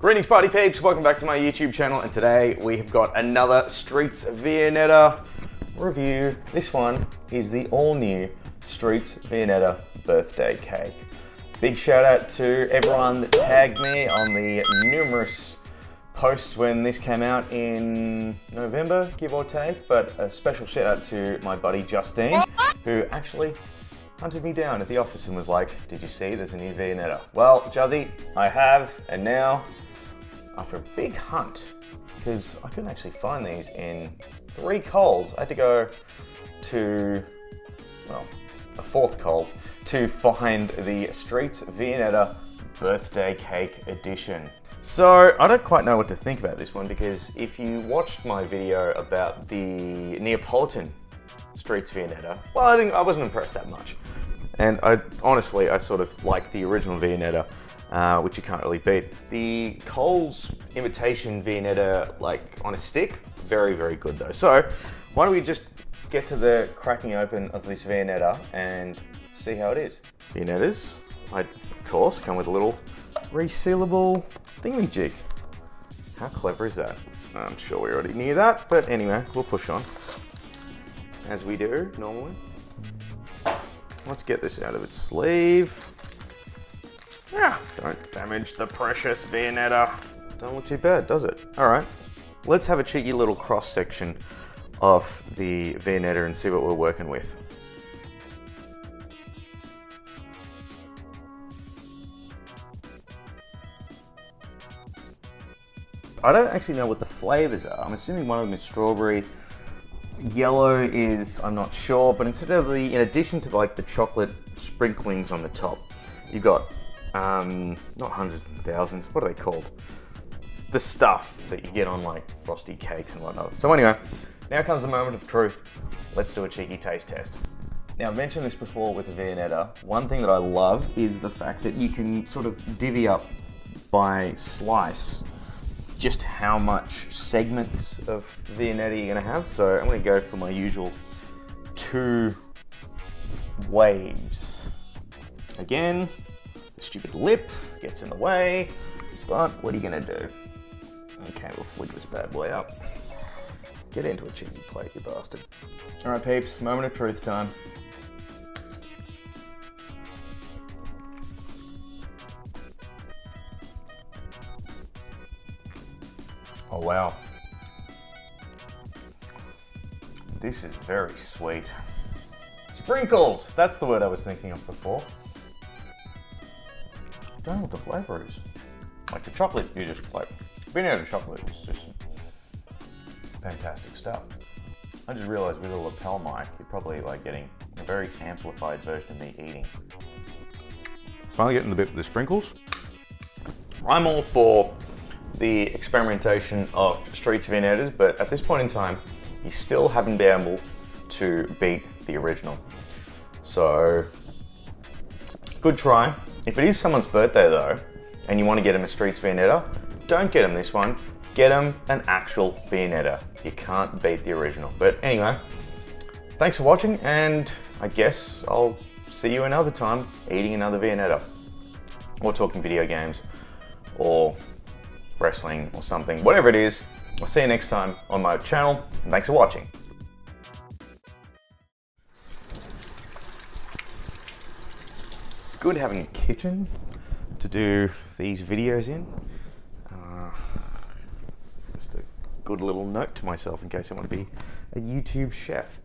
Greetings party peeps, welcome back to my YouTube channel, and today we have got another Streets Viennetta review. This one is the all new Streets Viennetta birthday cake. Big shout out to everyone that tagged me on the numerous posts when this came out in November, give or take, but a special shout out to my buddy Justine, who actually hunted me down at the office and was like, did you see there's a new Viennetta? Well, Juzzy, I have, and now, after a big hunt, because I couldn't actually find these in 3 Coles, I had to go to, well, a 4th Coles to find the Streets Viennetta birthday cake edition. So I don't quite know what to think about this one, because if you watched my video about the Neapolitan Streets Viennetta, well, I wasn't impressed that much. And I sort of like the original Viennetta, which you can't really beat. The Coles imitation Viennetta, like on a stick, very, very good though. So why don't we just get to the cracking open of this Viennetta and see how it is. Viennettas, of course, come with a little resealable thingamajig. How clever is that? I'm sure we already knew that, but anyway, we'll push on, as we do normally. Let's get this out of its sleeve. Don't damage the precious Viennetta. Don't look too bad, does it? All right, let's have a cheeky little cross section of the Viennetta and see what we're working with. I don't actually know what the flavors are. I'm assuming one of them is strawberry. Yellow is, I'm not sure, but in addition to like the chocolate sprinklings on the top, you've got, not hundreds and thousands, what are they called? It's the stuff that you get on like frosty cakes and whatnot. So anyway, now comes the moment of truth. Let's do a cheeky taste test. Now, I've mentioned this before with the Viennetta. One thing that I love is the fact that you can sort of divvy up by slice just how much segments of Viennetta you're gonna have. So I'm gonna go for my usual 2 waves. Again, the stupid lip gets in the way, but what are you gonna do? Okay, we'll flick this bad boy up. Get into a cheeky plate, you bastard. All right, peeps, moment of truth time. Oh wow, this is very sweet. Sprinkles, that's the word I was thinking of before. I don't know what the flavor is. Like the chocolate, you just like, Viennetta chocolate is just fantastic stuff. I just realized with a lapel mic, you're probably like getting a very amplified version of me eating. Finally getting the bit with the sprinkles. I'm all for the experimentation of Streets Viennettas, but at this point in time, you still haven't been able to beat the original. So, good try. If it is someone's birthday though, and you want to get them a Streets Viennetta, don't get them this one, get them an actual Viennetta. You can't beat the original. But anyway, thanks for watching, and I guess I'll see you another time eating another Viennetta, or talking video games, or wrestling or something, whatever it is. I'll see you next time on my channel, and thanks for watching. It's good having a kitchen to do these videos in. Just a good little note to myself in case I want to be a YouTube chef.